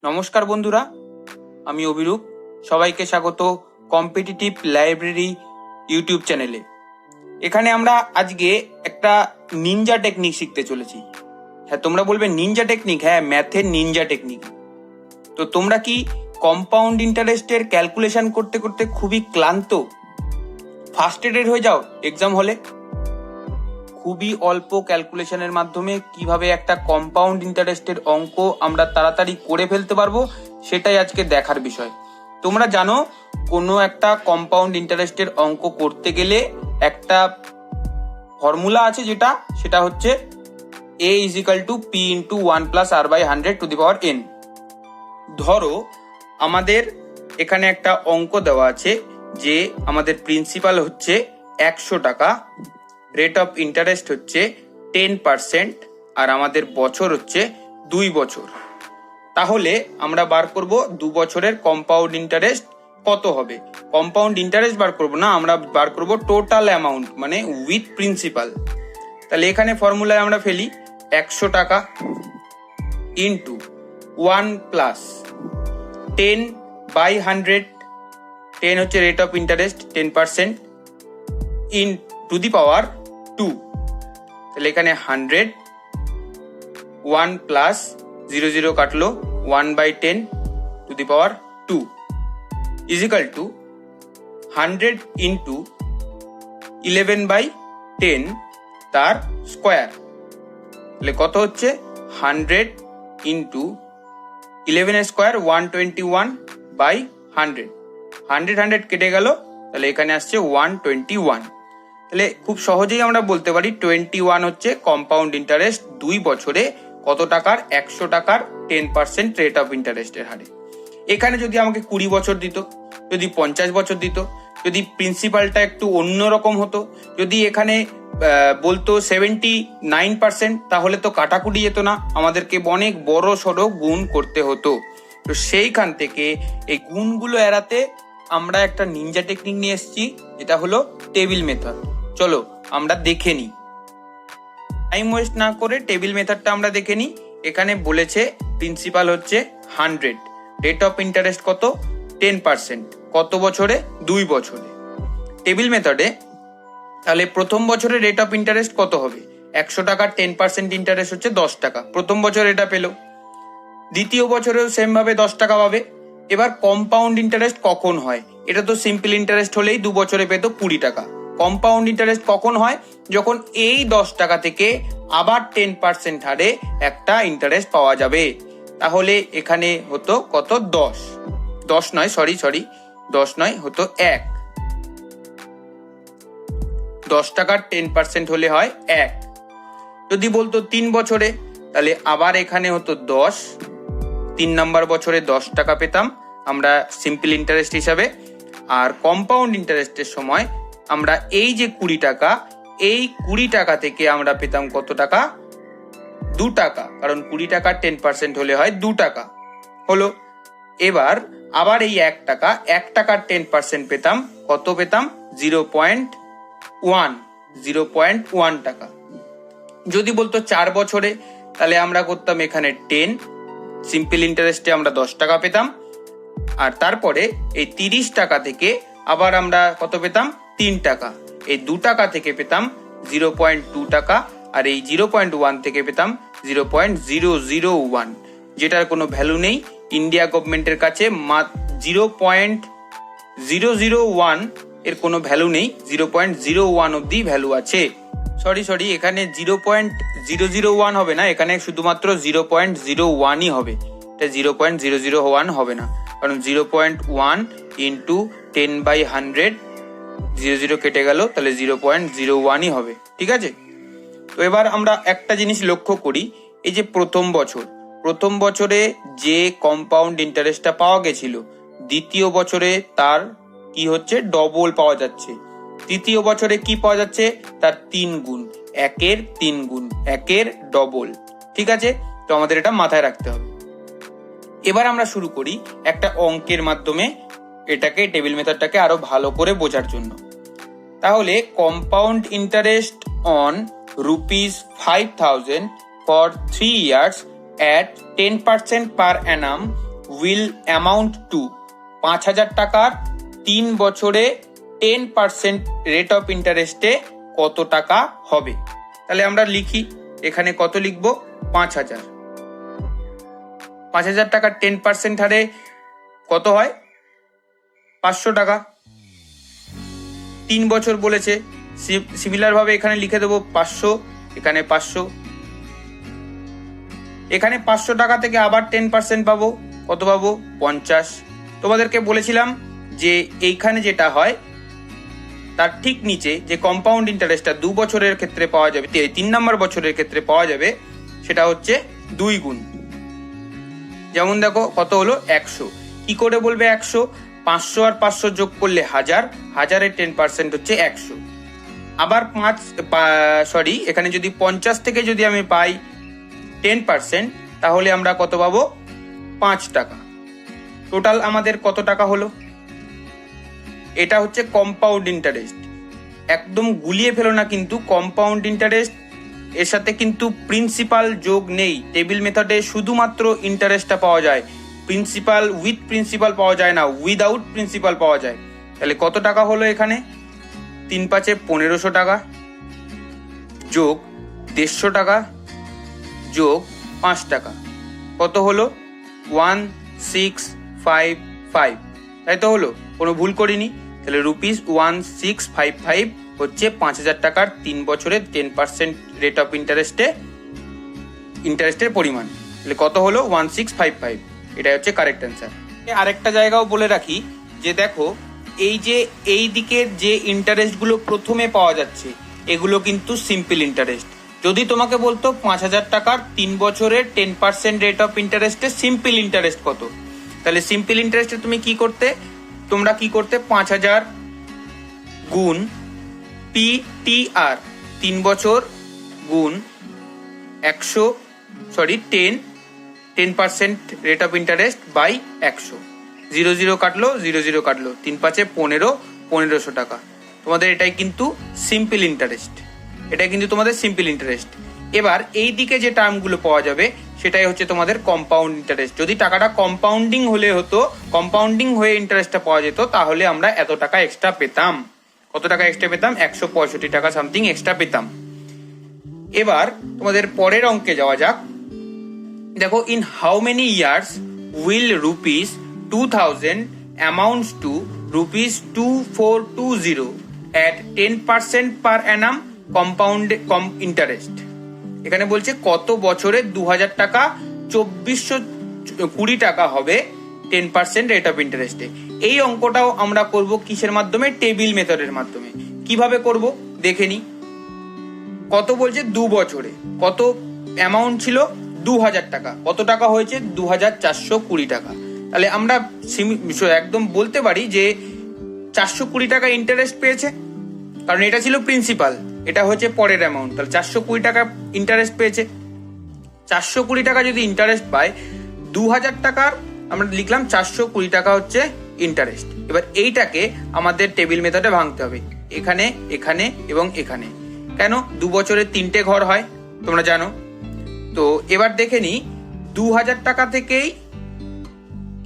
নমস্কার বন্ধুরা, আমি অভিরূপ। সবাইকে স্বাগত কম্পিটিটিভ লাইব্রেরি ইউটিউব চ্যানেলে। এখানে আমরা আজকে একটা নিনজা টেকনিক শিখতে চলেছি। হ্যাঁ, তোমরা বলবে নিনজা টেকনিক? হ্যাঁ, ম্যাথের নিনজা টেকনিক। তো তোমরা কি কম্পাউন্ড ইন্টারেস্টের ক্যালকুলেশন করতে করতে খুবই ক্লান্ত, ফার্স্ট্রেটেড হয়ে যাও এক্সাম হলে? খুবই অল্প ক্যালকুলেশনের মাধ্যমে কিভাবে একটা কম্পাউন্ড ইন্টারেস্টের অঙ্ক আমরা তাড়াতাড়ি করে ফেলতে পারবো, সেটাই আজকে দেখার বিষয়। তোমরা জানো, কোনো একটা কম্পাউন্ড ইন্টারেস্টের অঙ্ক করতে গেলে একটা ফর্মুলা আছে, সেটা হচ্ছে a = p × 1 + r/100⁴n। ধরো আমাদের এখানে একটা অঙ্ক দেওয়া আছে যে আমাদের প্রিন্সিপাল হচ্ছে 100 টাকা, রেট অফ ইন্টারেস্ট হচ্ছে 10%, আর আমাদের বছর হচ্ছে 2 বছর। তাহলে আমরা বার করব 2 বছরের কম্পাউন্ড ইন্টারেস্ট কত হবে। কম্পাউন্ড ইন্টারেস্ট বার করব না, আমরা বার করব টোটাল অ্যামাউন্ট, মানে উইথ প্রিন্সিপাল। তাহলে এখানে ফর্মুলায় আমরা ফেলি 100 টাকা ইন্টু 1 + 10/100, 10 হচ্ছে rate of interest 10%, into the power 2। তাহলে এখানে 100, 1 + 0 0 কাটলো, 1/10 টু দি পাওয়ার 2 = 100 × 11/10 তার স্কোয়ার। তাহলে কত হচ্ছে 100 × 11 স্কোয়ার 121/100। 100 কেটে গেল, তাহলে এখানে আসছে 121। তাহলে খুব সহজেই আমরা বলতে পারি 21 হচ্ছে কম্পাউন্ড ইন্টারেস্ট 2 বছরে কত টাকার? 100 টাকার 10% রেট অফ ইন্টারেস্টের হারে। এখানে যদি আমাকে 20 বছর দিত, যদি 50 বছর দিত, যদি প্রিন্সিপালটা একটু অন্যরকম হতো, যদি এখানে বলতো 79%, তাহলে তো কাটাকুটি যেত না, আমাদেরকে অনেক বড় সড়ো গুণ করতে হতো। তো সেইখান থেকে এই গুণগুলো এড়াতে আমরা একটা নিনজা টেকনিক নিয়ে এসেছি, যেটা হলো টেবিল মেথড। চলো আমরা দেখে নিই, টাইম ওয়েস্ট না করে টেবিল মেথডটা আমরা দেখে নিই। এখানে বলেছে প্রিন্সিপাল হচ্ছে 100, রেট অফ ইন্টারেস্ট কত? 10%, কত বছরে? 2 বছরে। টেবিল মেথডে তাহলে প্রথম বছরে রেট অফ ইন্টারেস্ট কত হবে? 100 টাকার 10% ইন্টারেস্ট হচ্ছে 10 টাকা, প্রথম বছর এটা পেলো। দ্বিতীয় বছরেও সেম ভাবে 10 টাকা পাবে। এবার কম্পাউন্ড ইন্টারেস্ট কখন হয়? এটা তো সিম্পল ইন্টারেস্ট হলেই 2 বছরে পেত 20 টাকা। কম্পাউন্ড ইন্টারেস্ট কখন হয়? যখন এই 10 টাকা থেকে আবার 10% হারে একটা ইন্টারেস্ট পাওয়া যাবে। তাহলে এখানে হতো কত? 10 নয়, সরি 10 নয়, হতো 1। 10 টাকার 10% হলে হয় 1। যদি বলতো 3 বছরে, তাহলে আবার এখানে হতো 10। 3 নম্বর বছরে 10 টাকা পেতাম আমরা সিম্পল ইন্টারেস্ট হিসাবে। আর কম্পাউন্ড ইন্টারেস্টের সময় আমরা এই যে 20 টাকা, এই 20 টাকা থেকে আমরা পেতাম কত টাকা? 2 টাকা, কারণ 20 টাকার 10% হলে হয় 2 টাকা হলো। এবার আবার এই 1 টাকার 10% পেতাম, কত পেতাম? 0.1 টাকা। যদি বলতো 4 বছরে, তাহলে আমরা করতাম এখানে 10, সিম্পল ইন্টারেস্টে আমরা 10 টাকা পেতাম। আর তারপরে এই 30 টাকা থেকে আবার আমরা কত পেতাম? 3 টাকা। এই 2 টাকা থেকে পেতাম 0.2 টাকা, আর এই 0.1 থেকে পেতাম 0.001, যেটার কোনো ভ্যালু নেই ইন্ডিয়া গভর্নমেন্টের কাছে। 0.001 এর কোনো ভ্যালু নেই, 0.01 অব্দি ভ্যালু আছে। সরি, এখানে 0.001 হবে না, এখানে শুধুমাত্র 0.01ই হবে। এটা 0.001 হবে না, কারণ 0.1 × 10/100, 0 কেটে গেল, তাহলে 0.01ই হবে। ঠিক আছে? তো এবার আমরা একটা জিনিস লক্ষ্য করি, এই যে প্রথম বছরে যে কম্পাউন্ড ইন্টারেস্টটা পাওয়া গেছিল, দ্বিতীয় বছরে তার কি হচ্ছে? ডবল পাওয়া যাচ্ছে। তৃতীয় বছরে কি পাওয়া যাচ্ছে? তার 3 গুণ, 1-এর 3 গুণ, 1-এর ডবল। ঠিক আছে? তো আমাদের এটা মাথায় রাখতে হবে। এবার আমরা শুরু করি একটা অঙ্কের মাধ্যমে এটাকে, টেবিল মেথডটাকে আরো ভালো করে বোঝার জন্য। তাহলে compound interest on ₹5,000 for 3 years at 10% per annum will amount two, 5,000 টাকার 3 বছরে 10% রেট অফ ইন্টারেস্টে কত টাকা হবে। তাহলে আমরা লিখি, এখানে কত লিখবো, 5,000। 5,000 টাকার 10% হারে কত হয়, 500 টাকা। 3 বছর বলেছে, সিমিলার ভাবে এখানে লিখে দেবো 500, এখানে 500, এখানে 500 টাকা থেকে আবার 10% পাবো, কত পাবো, 50। তোমাদেরকে বলেছিলাম যে এইখানে যেটা হয় তার ঠিক নিচে যে কম্পাউন্ড ইন্টারেস্টটা 2 বছরের ক্ষেত্রে পাওয়া যাবে, 3 নম্বর বছরের ক্ষেত্রে পাওয়া যাবে, সেটা হচ্ছে 2 গুণ। যেমন দেখো কত হলো, 100। কি করে বলবে 100, 500 আর 500 যোগ করলে 1000, 1000-এর 10% হচ্ছে 100। আবার এখানে যদি 50 থেকে যদি আমি পাই 10%, তাহলে আমরা কত পাবো, 5 টাকা। টোটাল আমাদের কত টাকা হলো। এটা হচ্ছে কম্পাউন্ড ইন্টারেস্ট। একদম গুলিয়ে ফেলো না কিন্তু, কম্পাউন্ড ইন্টারেস্ট এর সাথে কিন্তু প্রিন্সিপাল যোগ নেই। টেবিল মেথডে শুধুমাত্র ইন্টারেস্টটা পাওয়া যায়, প্রিন্সিপাল উইথ প্রিন্সিপাল পাওয়া যায় না, উইদাউট প্রিন্সিপাল পাওয়া যায়। তাহলে কত টাকা হলো, এখানে 3 5 1500 টাকা যোগ 150 টাকা যোগ 5 টাকা, কত হলো, 1655। তাই তো হলো, কোনো ভুল করিনি। তাহলে ₹1655 হচ্ছে 5,000 টাকার 3 বছরের 10% রেট অফ ইন্টারেস্টের পরিমাণ। তাহলে কত হলো, 1655। এটাই হচ্ছে কারেক্ট অ্যান্সার। আরেকটা জায়গাও বলে রাখি যে দেখো, এই যে এই দিকের যে ইন্টারেস্টগুলো প্রথমে পাওয়া যাচ্ছে, এগুলো কিন্তু সিম্পল ইন্টারেস্ট। যদি তোমাকে বলতো 5,000 টাকার 3 বছরের 10% রেট অফ ইন্টারেস্টে সিম্পল ইন্টারেস্ট কত, তাহলে সিম্পল ইন্টারেস্টে তোমরা কি করতে 5,000 গুণ PTR, 3 বছর গুণ 10% রেট অফ ইন্টারেস্ট বাই 100। 0 কাটলো, 0 কাটলো, 3 5 15, 1500 টাকা। তোমাদের এটাই কিন্তু সিম্পল ইন্টারেস্ট, এটাই কিন্তু তোমাদের সিম্পল ইন্টারেস্ট। এবার এই দিকে যে টার্মগুলো পাওয়া যাবে সেটাই হচ্ছে তোমাদের কম্পাউন্ড ইন্টারেস্ট। যদি টাকাটা কম্পাউন্ডিং হয়ে ইন্টারেস্টটা পাওয়া যেত, তাহলে আমরা এত টাকা এক্সট্রা পেতাম। কত টাকা এক্সট্রা পেতাম, 165 টাকা সামথিং এক্সট্রা পেতাম। এবার তোমাদের পরের অঙ্কে যাওয়া যাক। দেখো, in how many years will ₹2000 amounts two ₹2420 at 10% per Anam compound interest. এখানে বলছে কত বছরে 2000 টাকা 2420 টাকা হবে 10% রেট অফ ইন্টারেস্টে। এই অঙ্কটাও আমরা করব কিসের মাধ্যমে, টেবিল মেথডের মাধ্যমে। কিভাবে করব দেখে নি। কত বলছে 2 বছরে, কত অ্যামাউন্ট ছিল 2000 টাকা, কত টাকা হয়েছে 2420 টাকা। তাহলে আমরা একদম বলতে পারি যে 420 টাকা ইন্টারেস্ট পেয়েছে, কারণ এটা ছিল প্রিন্সিপাল, এটা হচ্ছে পরের অ্যামাউন্ট। তাহলে 420 টাকা ইন্টারেস্ট পেয়েছে। 420 টাকা যদি ইন্টারেস্ট পায়, 2000 টাকার আমরা লিখলাম 420 টাকা হচ্ছে ইন্টারেস্ট। এবার এইটাকে আমাদের টেবিল মেথডে ভাঙতে হবে, এখানে, এখানে এবং এখানে। কেন, 2 বছরে 3টে ঘর হয় তোমরা জানো। তো এবার দেখে নি, 2000 টাকা থেকেই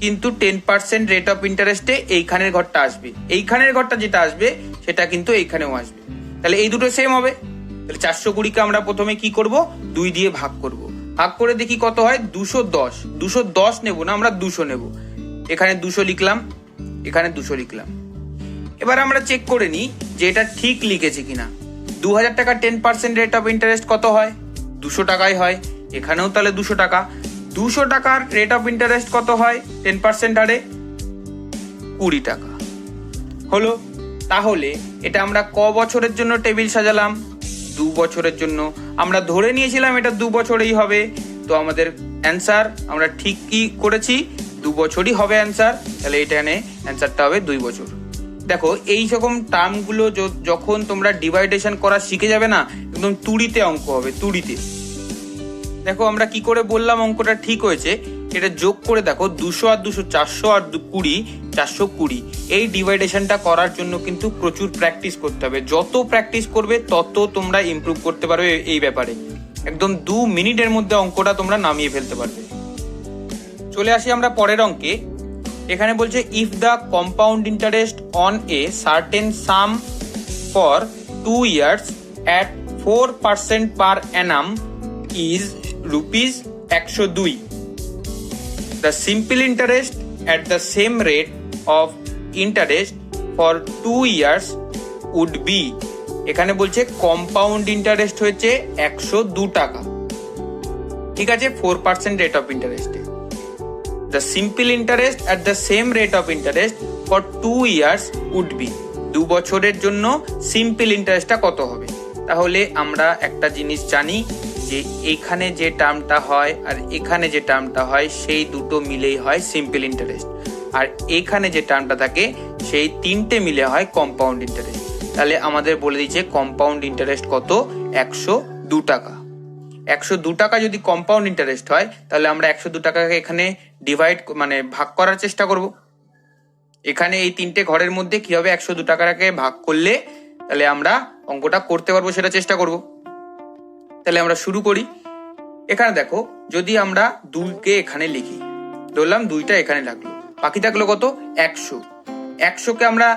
কিন্তু 10% রেট অফ ইন্টারেস্টে এইখানের ঘরটা আসবে, এইখানের ঘরটা যেটা আসবে সেটা কিন্তু এইখানেও আসবে। তাহলে এই দুটো সেম হবে। তাহলে 420কে আমরা প্রথমে কি করব, 2 দিয়ে ভাগ করব। ভাগ করে দেখি কত হয়, 210 নেব না, আমরা 200 নেব। এখানে 200 লিখলাম, এখানে 200 লিখলাম। এবার আমরা চেক করে নিই যে এটা ঠিক লিখেছি কিনা। 2000 টাকা 10% রেট অফ ইন্টারেস্ট কত হয়, 200 টাকাই হয়। এখানেও তাহলে 200 টাকা। 200 টাকার রেট অফ ইন্টারেস্ট কত হয় 10% হারে, 20 টাকা হলো। তাহলে এটা আমরা ক বছরের জন্য টেবিল সাজালাম, 2 বছরের জন্য। আমরা ধরে নিয়েছিলাম এটা 2 বছরেই হবে, তো আমাদের অ্যান্সার আমরা ঠিক কি করেছি, 2 বছরই হবে অ্যান্সার। তাহলে এখানে অ্যান্সারটা হবে 2 বছর। দেখো, এই রকম টার্মগুলো যখন তোমরা ডিভাইডেশন করা শিখে যাবে না, একদম তুড়িতে অঙ্ক হবে, তুড়িতে। দেখো আমরা কি করে বললাম অঙ্কটা ঠিক হয়েছে, এটা যোগ করে দেখো, 200 আর 200 400 আর 20 420। এই ডিভাইডেশনটা করার জন্য কিন্তু প্রচুর প্র্যাকটিস করতে হবে। যত প্র্যাকটিস করবে তত তোমরা ইমপ্রুভ করতে পারবে এই ব্যাপারে। একদম 2 মিনিটের মধ্যে অঙ্কটা তোমরা নামিয়ে ফেলতে পারবে। চলে আসি আমরা পরের অঙ্কে। এখানে বলছে if the compound interest on a certain some for 2 years at 4% per annum is rupees 102. The simple interest at the same rate of interest for 2 years would be, এখানে বলছে কম্পাউন্ড ইন্টারেস্ট হয়েছে 102 টাকা, ঠিক আছে, 4% রেট অফ ইন্টারেস্টে। The simple interest at the same rate of interest for 2 years would be, 2 বছরের জন্য simple ইন্টারেস্টটা কত হবে। তাহলে আমরা একটা জিনিস জানি যে এখানে যে টার্মটা হয় আর এখানে যে টার্মটা হয় সেই দুটো মিলেই হয় সিম্পল ইন্টারেস্ট, আর এখানে যে টার্মটা থাকে সেই তিনটে মিলে হয় কম্পাউন্ড ইন্টারেস্ট। তাহলে আমাদের বলে দিচ্ছে কম্পাউন্ড ইন্টারেস্ট কত, 102 টাকা। 102 টাকা যদি কম্পাউন্ড ইন্টারেস্ট হয় তাহলে আমরা 102 টাকাকে এখানে ডিভাইড মানে ভাগ করার চেষ্টা করব। এখানে এই তিনটে ঘরের মধ্যে কিভাবে 102 টাকাকে ভাগ করলে তাহলে আমরা অঙ্কটা করতে পারবো সেটা চেষ্টা করব। তাহলে আমরা শুরু করি। এখানে দেখো, যদি আমরা 2কে এখানে লিখি, ধরলাম 2টা এখানে লাগলো, বাকি থাকলো কত, 100। 100কে আমরা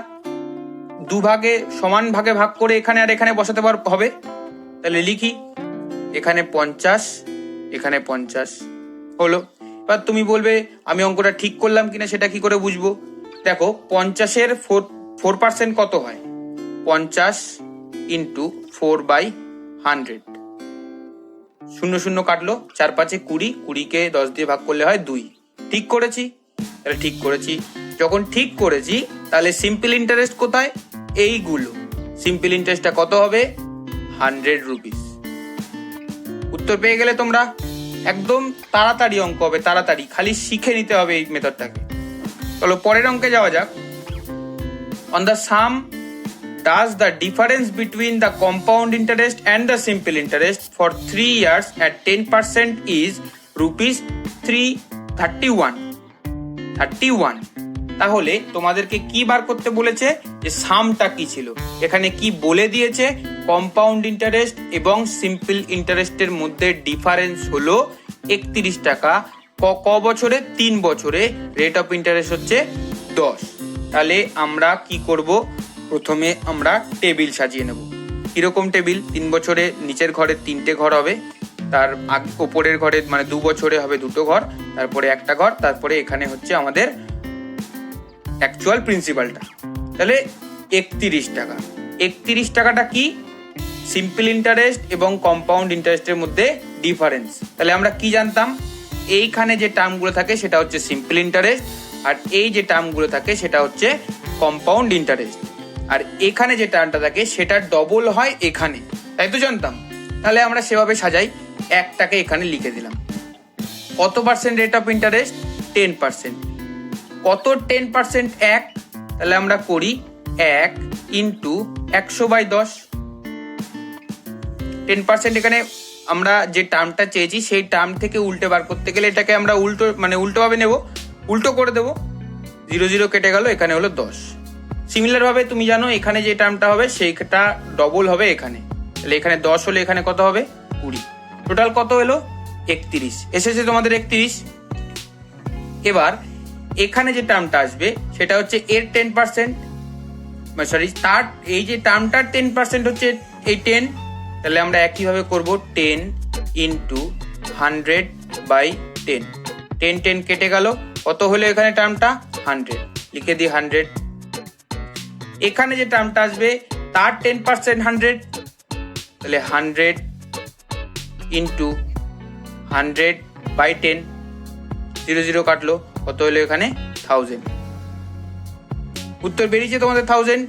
2 ভাগে সমান ভাগে ভাগ করে এখানে আর এখানে বসাতে হবে। তাহলে লিখি, এখানে 50, এখানে 50 হলো। এবার তুমি বলবে আমি অঙ্কটা ঠিক করলাম কিনা সেটা কি করে বুঝবো। দেখো 50-এর 4% কত হয়, 50 ইন্টু 4/100, 0 কাটলো, 4×5 20, 20কে 10 দিয়ে ভাগ করলে হয় 2। ঠিক করেছি, তাহলে ঠিক করেছি। যখন ঠিক করেছি তাহলে সিম্পল ইন্টারেস্ট কোথায়, এইগুলো। সিম্পল ইন্টারেস্টটা কত হবে, 100 রুপিস। উত্তর পেয়ে গেলে তোমরা, একদম তাড়াতাড়ি অঙ্ক হবে, তাড়াতাড়ি, খালি শিখে নিতে হবে এই মেথডটাকে। চলো পরের অঙ্কে যাওয়া যাক। On the some does the difference between the compound interest and the simple interest for 3 years at 10% is rupees 331। তাহলে তোমাদেরকে কি বার করতে বলেছে, যে সামটা কি ছিল। এখানে কি বলে দিয়েছে, কম্পাউন্ড ইন্টারেস্ট এবং সিম্পল ইন্টারেস্টের মধ্যে ডিফারেন্স হলো 31 টাকা। ক বছরে, 3 বছরে। রেট অফ ইন্টারেস্ট হচ্ছে 10। তাহলে আমরা কি করব, প্রথমে আমরা টেবিল সাজিয়ে নেব। কিরকম টেবিল, 3 বছরে নিচের ঘরে 3টে ঘর হবে, তার উপরের ঘরে মানে 2 বছরে হবে 2টো ঘর, তারপরে একটা ঘর, তারপরে এখানে হচ্ছে আমাদের অ্যাকচুয়াল প্রিন্সিপালটা। তাহলে 31 টাকা। 31 টাকাটা কি, সিম্পল ইন্টারেস্ট এবং কম্পাউন্ড ইন্টারেস্টের মধ্যে ডিফারেন্স। তাহলে আমরা কি জানতাম, এইখানে যে টার্মগুলো থাকে সেটা হচ্ছে সিম্পল ইন্টারেস্ট, আর এই যে টার্মগুলো থাকে সেটা হচ্ছে কম্পাউন্ড ইন্টারেস্ট, আর এখানে যে টার্মটা থাকে সেটা ডবল হয় এখানে, তাই তো জানতাম। তাহলে আমরা সেভাবে সাজাই, 1টাকে এখানে লিখে দিলাম। কত পার্সেন্ট রেট অফ ইন্টারেস্ট, 10%। কত 10%, 1, তাহলে আমরা করি 1 ইন্টু 100/10। 10% এখানে আমরা যে টার্মটা চেয়েছি সেই টার্ম থেকে উল্টে বার করতে গেলে এটাকে আমরা উল্টো ভাবে নেব, উল্টো করে দেবো। 0 কেটে গেল, এখানে হলো 10। সিমিলার ভাবে তুমি জানো এখানে যে টার্মটা হবে সেইটা ডবল হবে এখানে, তাহলে এখানে 10 হলে এখানে কত হবে, 20। টোটাল কত হলো, 31 এসেছে তোমাদের 31। এবার এখানে যে টার্মটা আসবে সেটা হচ্ছে এর 10%, সরি তার এই যে টার্মটার 10% হচ্ছে এই 10। তাহলে আমরা একইভাবে করব 10 ইন্টু 100/10। 10 কেটে গেল, কত হলো এখানে টার্মটা, 100, লিখে দিই 100। এখানে যে টার্মটা আসবে তার 10% 100, তাহলে 100 ইন্টু 100/10, 0 কাটলো, কত হলো এখানে 1000। উত্তর বেরিয়েছে তোমাদের 1000।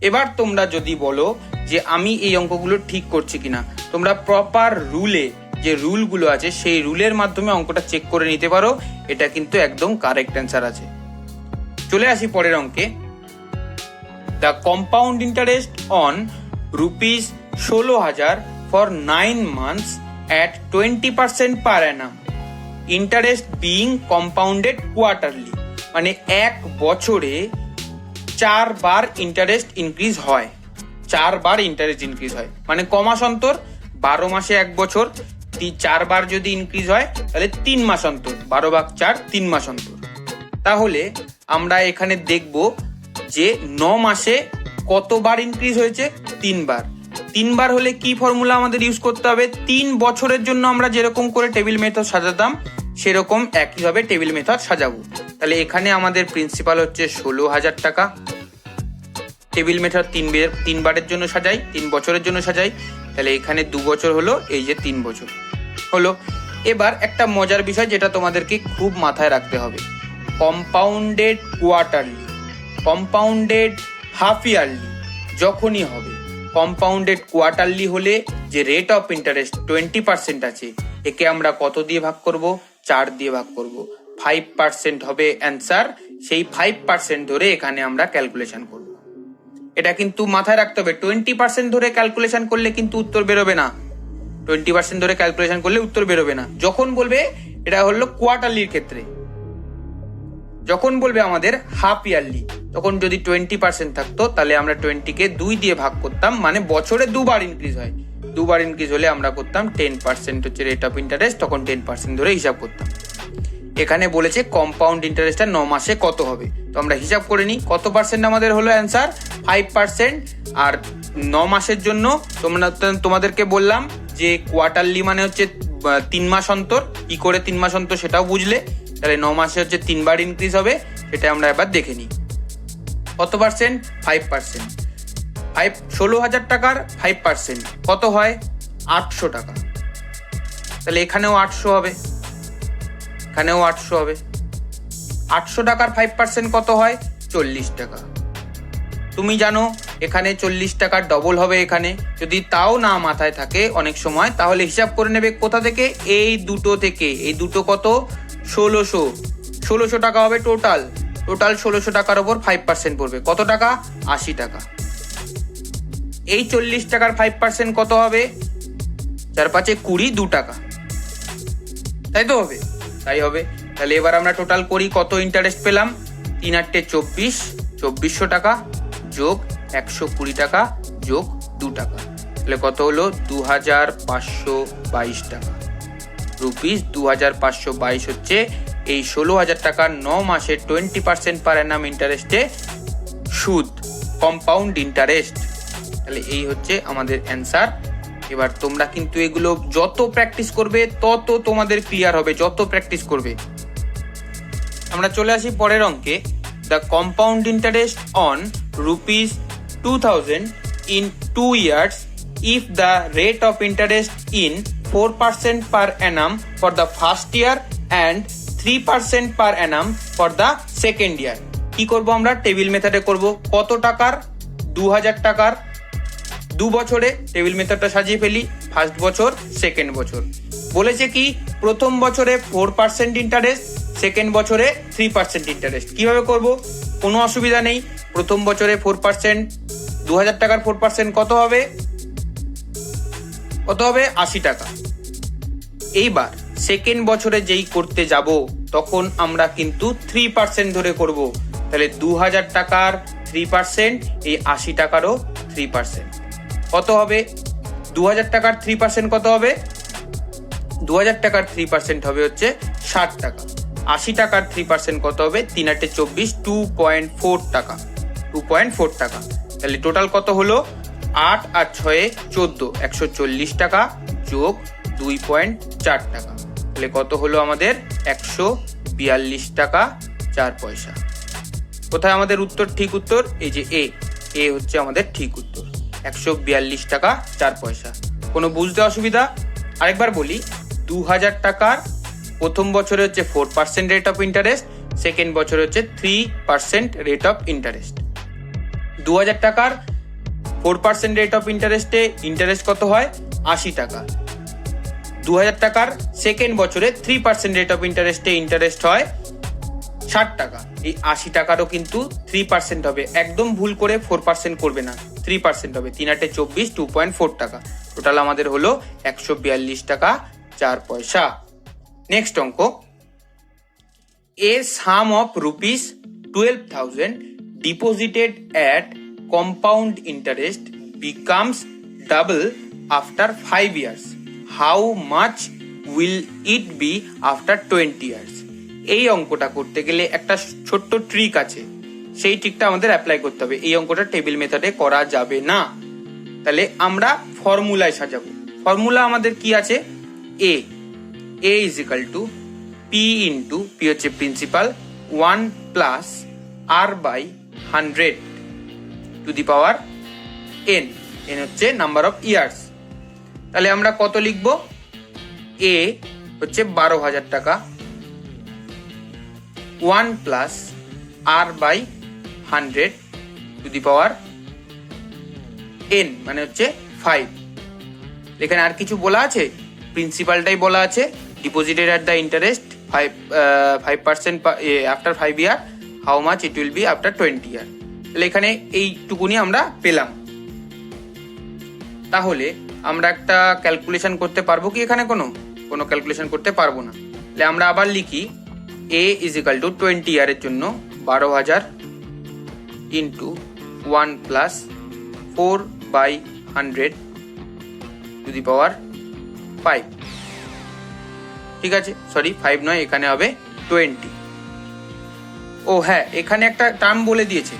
এবার তোমরা যদি বলো যে আমি এই অঙ্কগুলো ঠিক করছি কিনা, তোমরা প্রপার রুলে, যে রুলগুলো আছে সেই রুলের মাধ্যমে অঙ্কটা চেক করে নিতে পারো, এটা কিন্তু একদম কারেক্ট অ্যান্সার আছে। চলে আসি পরের অঙ্কে। The compound interest on rupees 16,000 for 9 months at 20% per annum, interest being compounded quarterly, মানে 1 বছরে 4 বার ইন্টারেস্ট ইনক্রিজ হয়। 4 বার ইন্টারেস্ট ইনক্রিজ হয়, মানে কমাস অন্তর, 12 মাসে 1 বছর, 4 বার যদি ইনক্রিজ হয় তাহলে 3 মাস অন্তর, 12/4 3 মাস অন্তর। তাহলে আমরা এখানে দেখব যে 9 মাসে কতবার ইনক্রিজ হয়েছে, 3 বার। 3 বার হলে কি ফর্মুলা আমাদের ইউজ করতে হবে, 3 বছরের জন্য আমরা যেরকম করে টেবিল মেথড সাজাতাম সেরকম একইভাবে টেবিল মেথড সাজাবো। তাহলে এখানে আমাদের প্রিন্সিপাল হচ্ছে 16,000 টাকা। টেবিল মেথড 3 বারের জন্য সাজাই, 3 বছরের জন্য সাজাই, তাহলে এখানে 2 বছর হলো, এই যে 3 বছর হলো। এবার একটা মজার বিষয় যেটা তোমাদেরকে খুব মাথায় রাখতে হবে, compounded quarterly, compounded half yearly যখনই হবে, কম্পাউন্ডেড কোয়ার্টারলি হলে যে রেট অফ ইন্টারেস্ট 20% আছে, একে আমরা কত দিয়ে ভাগ করব, 4 দিয়ে ভাগ করব। 5% হবে অ্যান্সার, সেই 5% ধরে এখানে আমরা ক্যালকুলেশন করব। এটা কিন্তু মাথায় রাখতে হবে, 20% ধরে ক্যালকুলেশন করলে কিন্তু উত্তর বেরোবে না, 20% ধরে ক্যালকুলেশন করলে উত্তর বেরোবে না। যখন বলবে, এটা হলো কোয়ার্টারলির ক্ষেত্রে, যখন বলবে আমাদের হাফ ইয়ারলি, তখন যদি 20% থাকতো তাহলে আমরা 20-কে 2 দিয়ে ভাগ করতাম, মানে বছরে 2 বার ইনক্রিজ হয়, 2 বার ইনক্রিজ হলে আমরা করতাম 10% হচ্ছে রেট অফ ইন্টারেস্ট, তখন 10% ধরে হিসাব করতাম। এখানে বলেছে কম্পাউন্ড ইন্টারেস্টটা 9 মাসে কত হবে, তো আমরা হিসাব করে নিই কত পার্সেন্ট আমাদের হলো অ্যান্সার, 5%। আর 9 মাসের জন্য তোমাদেরকে বললাম যে কোয়ার্টারলি মানে হচ্ছে 3 মাস অন্তর, কি করে 3 মাস অন্তর সেটাও বুঝলে। তাহলে 9 মাসে হচ্ছে 3 বার ইনক্রিজ হবে, সেটা আমরা এবার দেখে নিই। কত পার্সেন্ট, 5%। 16,000 টাকার 5% কত হয়, 800 টাকা। তাহলে এখানেও 800 হবে, এখানেও 800 হবে। 800 টাকার 5% কত হয়, 40 টাকা। তুমি জানো এখানে 40 টাকার ডবল হবে এখানে, যদি তাও না মাথায় থাকে অনেক সময়, তাহলে হিসাব করে নেবে কোথা থেকে, এই দুটো থেকে। এই দুটো কত, 1600 টাকা হবে টোটাল 1600 টাকার উপর 5% পড়বে, কত টাকা, 80 টাকা। এই 40 টাকার 5% কত হবে, 4×5 20, 2 টাকা, তাই তো হবে, তাই হবে। তাহলে এবার আমরা টোটাল করি, কত ইন্টারেস্ট পেলাম, 3×8 24, 2400 টাকা যোগ 120 টাকা যোগ 2 টাকা, তাহলে কত হলো, 2522 টাকা রুপিস। 2522 হচ্ছে এই 16,000 টাকার 9 মাসে 20% পার অ্যানাম ইন্টারেস্টে সুদ, কম্পাউন্ড ইন্টারেস্ট। তাহলে এই হচ্ছে আমাদের অ্যান্সার। এবার তোমরা কিন্তু এগুলো যত প্র্যাকটিস করবে তত তোমাদের ক্লিয়ার হবে, যত প্র্যাকটিস করবে। আমরা চলে আসি পরের অঙ্কে, the compound interest on ₹2000 in 2 years if the rate of interest in 4% per annum for the first year and 3% per annum for the second year। কি করব আমরা, টেবিল মেথডে করব। কত টাকার, 2000 টাকার, 2 বছরে টেবিল মেথডটা সাজিয়ে ফেলি, ফার্স্ট বছর, সেকেন্ড বছর। বলেছে কি, প্রথম বছরে 4% ইন্টারেস্ট, সেকেন্ড বছরে 3% ইন্টারেস্ট। কিভাবে করব, কোনো অসুবিধা নেই। প্রথম বছরে 4%, 2000 টাকার 4% কত হবে, 80 টাকা। এইবার সেকেন্ড বছরে যেই করতে যাব তখন আমরা কিন্তু 3% ধরে করব। তাহলে 2000 টাকার 3%, এই 80 টাকারও 3%, কত হবে, 2000 টাকার 3% কত হবে, 2000 টাকার 3% হবে হচ্ছে 60 টাকা। 80 টাকার 3% কত হবে, 3×8 24, 2.4 টাকা, 2.4 টাকা। তাহলে টোটাল কত হলো, 8 আর 6 14, 140 টাকা যোগ 2.4 টাকা। তাহলে কত হলো আমাদের, 142 টাকা 4 পয়সা। কোথায় আমাদের উত্তর, ঠিক উত্তর, এই যে এ হচ্ছে আমাদের ঠিক উত্তর, 142 টাকা 4 পয়সা। কোনো বুঝতে অসুবিধা? আরেকবার বলি, 2000 টাকার প্রথম বছরে হচ্ছে 4% রেট অফ ইন্টারেস্ট, সেকেন্ড বছরে হচ্ছে 3% রেট অফ ইন্টারেস্ট। 2000 টাকার 4% রেট অফ ইন্টারেস্টে ইন্টারেস্ট কত হয়, 80 টাকা। 2000 টাকার সেকেন্ড বছরে 3% রেট অফ ইন্টারেস্টে ইন্টারেস্ট হয় 60 টাকা। এই 80 টাকারও কিন্তু 3% হবে, একদম ভুল করে 4% করবে না, 3% হবে। 3×8 24, 2.4 টাকা। টোটাল আমাদের হলো 142 টাকা 4 পয়সা। নেক্সট অঙ্ক, a sum of ₹12,000 deposited at compound interest becomes double after 5 years. How much will it be after 20 years. এই অঙ্কটা করতে গেলে একটা ছোট্ট ট্রিক আছে, সেই ট্রিকটা আমাদের অ্যাপ্লাই করতে হবে। এই অঙ্কটা টেবিল মেথডে করা যাবে না। তাহলে আমরা ফর্মুলায় সাজাবো। ফর্মুলা আমাদের কি আছে? A is equal to P into, P হচ্ছে principal, 1 plus R by 100 to the power n. N হচ্ছে নাম্বার অফ ইয়ার্স। তাহলে আমরা কত লিখবো? এ হচ্ছে 12,000 টাকা, 1 plus R by 100 to the power n মানে হচ্ছে 5। এখানে আর কিছু বলা আছে? প্রিন্সিপালটাই বলা আছে, deposited at the interest 5% after 5 year, how much it will be after 20 ইয়ার। তাহলে এখানে এইটুকুনি আমরা পেলাম। তাহলে আমরা একটা ক্যালকুলেশন করতে পারবো কি? এখানে কোনো ক্যালকুলেশন করতে পারবো না। তাহলে আমরা আবার লিখি এ ইজ ইকাল টু 20 ইয়ারের জন্য 12,000 into 1 plus 4/100 two the power 5। ঠিক আছে, সরি 5 নয়, এখানে হবে 20। ও হ্যাঁ, এখানে একটা টার্ম বলে দিয়েছে।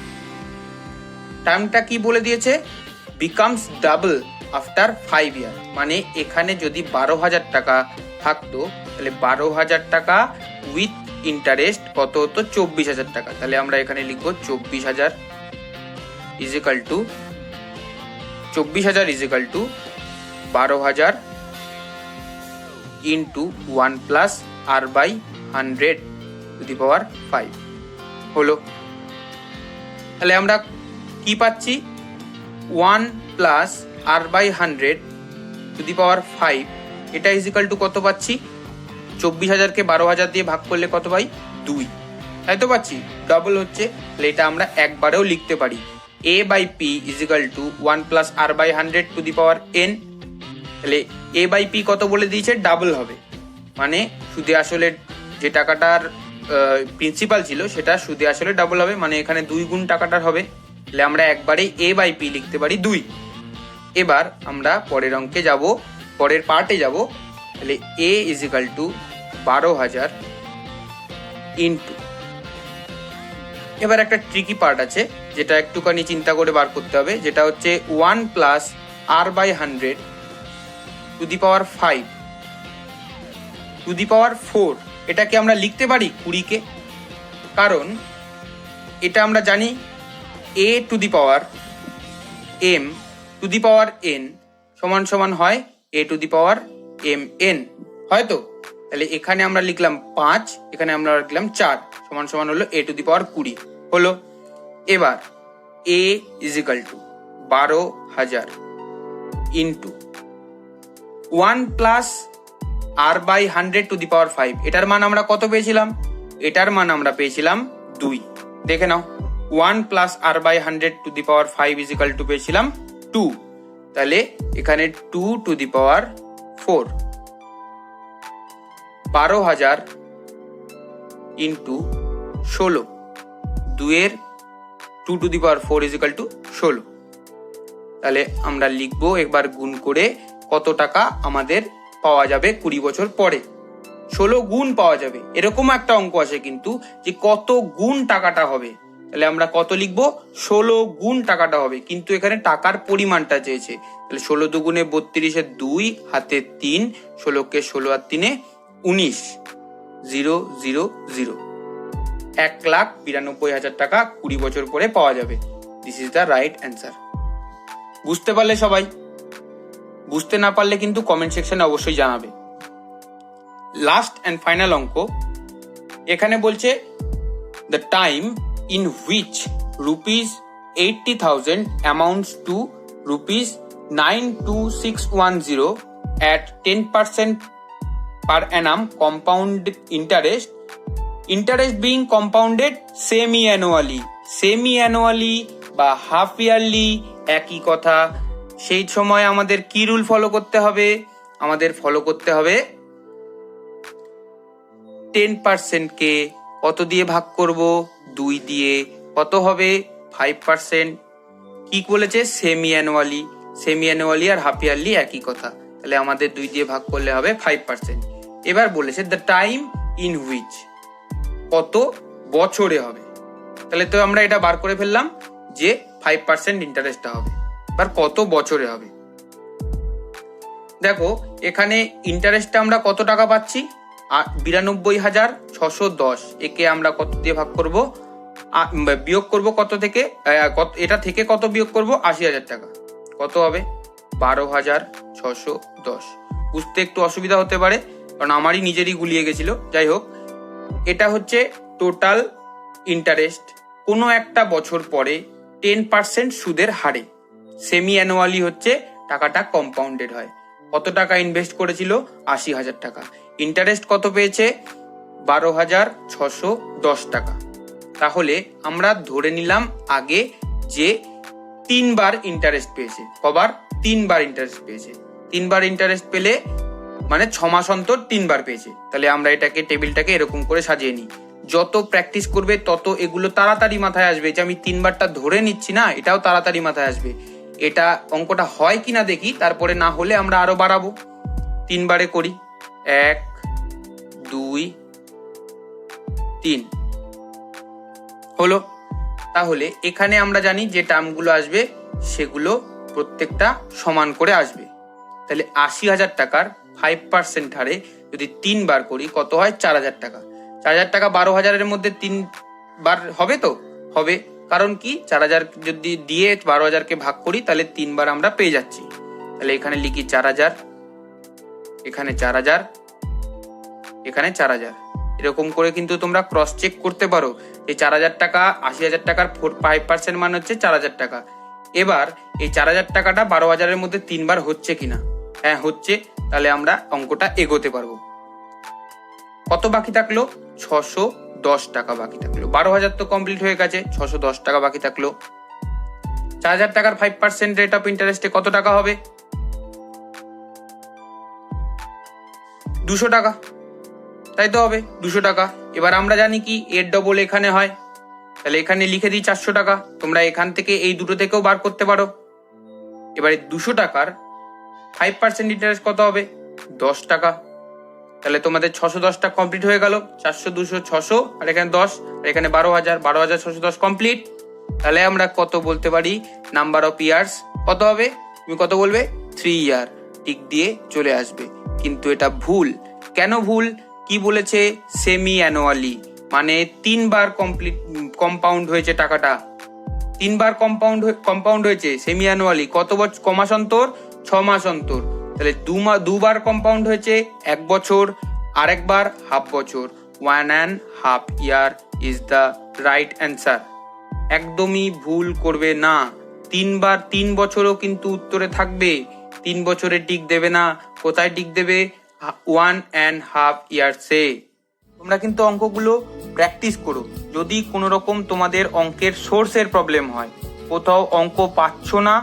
টার্মটা কি বলে দিয়েছে? বিকামস ডাবল আফটার 5 ইয়ার। মানে এখানে যদি 12,000 টাকা থাকতো, তাহলে 12,000 টাকা উইথ ইন্টারেস্ট কত হতো? 24,000 টাকা। তাহলে আমরা এখানে লিখবো 24,000 is equal to 12,000 into 1 plus R by 100 to the power 5 হলো। তাহলে আমরা কি পাচ্ছি? 1 plus R by 100 to the power 5, এটা ইজ ইকাল টু কত পাচ্ছি? 24,000কে 12,000 দিয়ে ভাগ করলে কত পাই? 2। তাই তো পাচ্ছি, ডবল হচ্ছে। তাহলে এটা আমরা একবারেও লিখতে পারি, a by P is equal to 1 plus R by 100 to the power n। তাহলে a বাই পি কত বলে দিয়েছে? ডাবল হবে। মানে সুদে আসলে যে টাকাটার প্রিন্সিপাল ছিল সেটা সুদে আসলে ডাবল হবে, মানে এখানে 2 গুণ টাকাটার হবে। তাহলে আমরা একবারেই a বাই পি লিখতে পারি 2। এবার আমরা পরের অঙ্কে যাব, পরের পার্টে যাব। তাহলে a is equal to 12,000 into, এবার একটা ট্রিকি পার্ট আছে যেটা একটুখানি চিন্তা করে বার করতে হবে, যেটা হচ্ছে 1 plus R by 100 to the power 5 to the power 4। এটাকে আমরা লিখতে পারি 20কে, কারণ এটা আমরা জানি a two the power m two the power n সমান সমান হয় a two the power mn, হয়তো? তাহলে এখানে আমরা লিখলাম 5, এখানে আমরা লিখলাম 4, সমান সমান হলো a টু দি পাওয়ার 20 হলো। এবার a is equal to 12,000 into 1 plus R by 100 to the power 5। এটার মান আমরা কত পেয়েছিলাম? এটার মান আমরা পেয়েছিলাম 2। দেখে নাও, 1 plus R by 100 to the power 5 is equal to পেয়েছিলাম 2। তাহলে এখানে 2 টু দি পাওয়ার 4, 12,000 ইন্টু 16, 2 এর 2 two the power 4 is equal two 16। তাহলে আমরা লিখবো একবার গুণ করে কত টাকা আমাদের পাওয়া যাবে 20 বছর পরে। 16 গুণ পাওয়া যাবে, এরকম একটা অঙ্ক আছে কিন্তু, যে কত গুণ টাকাটা হবে। তাহলে আমরা কত লিখবো? 16 গুণ টাকাটা হবে, কিন্তু এখানে টাকার পরিমাণটা চেয়েছে। তাহলে 16 দুগুণে 32, 2 হাতে 3, 16কে 16 আর 3 19, 0 0 0, 1,92,000 টাকা 20 বছর পরে পাওয়া যাবে। This is the right answer. বুঝতে পারলে সবাই? বুঝতে না পারলে কিন্তু কমেন্ট সেকশনে অবশ্যই জানাবে। লাস্ট অ্যান্ড ফাইনাল অঙ্ক, এখানে বলছে the time in which ₹80,000 amounts two ₹92610 at 10% per annum compound interest being compounded semi-annually বা হাফ ইয়ারলি একই কথা। সেই সময় আমাদের কি রুল ফলো করতে হবে? আমাদের ফলো করতে হবে 10%কে কত দিয়ে ভাগ করব? 2 দিয়ে। কত হবে? 5%। কি বলেছে? সেমি অ্যানুয়ালি আর হাফ ইয়ারলি একই কথা। তাহলে আমাদের 2 দিয়ে ভাগ করলে হবে 5%। এবার বলেছে দ্য টাইম ইন হুইচ, কত বছরে হবে। তাহলে তো আমরা এটা বার করে ফেললাম যে 5% ইন্টারেস্টটা হবে। এবার কত বছরে হবে, দেখো এখানে ইন্টারেস্টটা আমরা কত টাকা পাচ্ছি, 92,610। একে আমরা কত দিয়ে ভাগ করব, বিয়োগ করব কত থেকে, এটা থেকে কত বিয়োগ করব, 80,000 টাকা। কত হবে, 12,610। বুঝতে একটু অসুবিধা হতে পারে কারণ আমারই নিজেরই গুলিয়ে গেছিল। যাই হোক, এটা হচ্ছে টোটাল ইন্টারেস্ট কোনো একটা বছর পরে 10% সুদের হারে। সেমি অ্যানুয়ালি হচ্ছে টাকাটা কম্পাউন্ডেড হয়। কত টাকা ইনভেস্ট করেছিল, 80,000 টাকা। ইন্টারেস্ট কত পেয়েছে, 12,610 টাকা। তাহলে আমরা ধরে নিলাম আগে যে 3 বার ইন্টারেস্ট পেয়েছে। কবার, 3 বার ইন্টারেস্ট পেয়েছে। 3 বার ইন্টারেস্ট পেলে মানে 6 মাস অন্তর 3 বার পেয়েছে। তাহলে আমরা এটাকে টেবিলটাকে এরকম করে সাজিয়ে নিই। যত প্র্যাকটিস করবে তত এগুলো তাড়াতাড়ি মাথায় আসবে যে আমি 3 বারটা ধরে নিচ্ছি না, এটাও তাড়াতাড়ি মাথায় আসবে। এটা অঙ্কটা হয় কিনা দেখি, তারপরে না হলে আমরা আরো বাড়াবো। 3 বারে করি, 1 2 3 হলো। তাহলে এখানে আমরা জানি যে টার্মগুলো আসবে সেগুলো প্রত্যেকটা সমান করে আসবে। তাহলে 80,000 টাকার 5% হারে যদি 3 বার করি কত হয়, 4,000 টাকা। 4,000 টাকা 12,000-এর মধ্যে 3 বার হবে তো হবে, কারণ কি 4,000 যদি দিয়ে 12,000-কে ভাগ করি তাহলে 3 বার আমরা পেয়ে যাচ্ছি। তাহলে এখানে লিখি 4,000, এখানে 4,000, এখানে 4,000। এরকম করে কিন্তু তোমরা ক্রস চেক করতে পারো যে 4,000 টাকা 80,000 টাকার 5% মানে হচ্ছে 4,000 টাকা। এবার এই 4,000 টাকাটা 12,000-এর মধ্যে 3 বার হচ্ছে কিনা, হ্যাঁ হচ্ছে, তাহলে আমরা অঙ্কটা এগোতে পারবো। কত বাকি থাকলো, 610 টাকা বাকি থাকলো। 12,000 তো কমপ্লিট হয়ে গেছে, 610 টাকা বাকি থাকলো। 4,000 টাকার 5% রেট অফ ইন্টারেস্টে কত টাকা হবে, 200 টাকা, তাই তো হবে 200 টাকা। এবার আমরা জানি কি এর ডবল এখানে হয়, তাহলে এখানে লিখে দিই 400 টাকা। তোমরা এখান থেকে এই দুটো থেকেও বার করতে পারো। এবারে 200 টাকার 5% ইন্টারেস্ট কত হবে, 10 টাকা। তাহলে তোমাদের 610টা কমপ্লিট হয়ে গেল। 400 200 600, আর এখানে 10, আর এখানে 12,000, 12,610 কমপ্লিট। তাহলে আমরা কত বলতে পারি, নাম্বার অফ ইয়ার্স কত হবে, তুমি কত বলবে, 3 ইয়ার, টিক দিয়ে চলে আসবে। কিন্তু এটা ভুল। কেন ভুল, কি বলেছে, সেমি অ্যানুয়ালি, মানে 3 বার কম্পাউন্ড হয়েছে টাকাটা, 3 বার কম্পাউন্ড হয়েছে। সেমি অ্যানুয়ালি কত বছর, ক মাস অন্তর, 6 মাস অন্তর। তাহলে 2 বার কম্পাউন্ড হয়েছে 1 বছর, আরেকবার হাফ বছর। 1.5 year is the right answer. একদমই ভুল করবে না। 3 বার 3 বছরও কিন্তু উত্তরে থাকবে, 3 বছরে টিক দেবে না। কোথায় টিক দেবে, 1.5 ইয়ার্সে। তোমরা কিন্তু অঙ্কগুলো প্র্যাকটিস করো। যদি কোনো রকম তোমাদের অঙ্কের সোর্সের প্রবলেম হয়, কোথাও অঙ্ক পাচ্ছ না,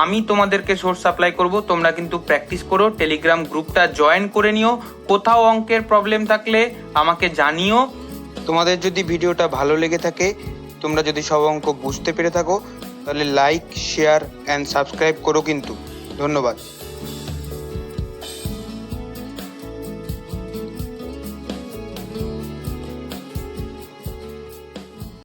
আমি তোমাদেরকে সোর্স সাপ্লাই করব, তোমরা কিন্তু প্র্যাকটিস করো। টেলিগ্রাম গ্রুপটা জয়েন করে নিও। কোথাও অঙ্কের প্রবলেম থাকলে আমাকে জানিও। তোমাদের যদি ভিডিওটা ভালো লেগে থাকে, তোমরা যদি সব অঙ্ক বুঝতে পেরে থাকো, তাহলে লাইক শেয়ার অ্যান্ড সাবস্ক্রাইব করো কিন্তু। ধন্যবাদ।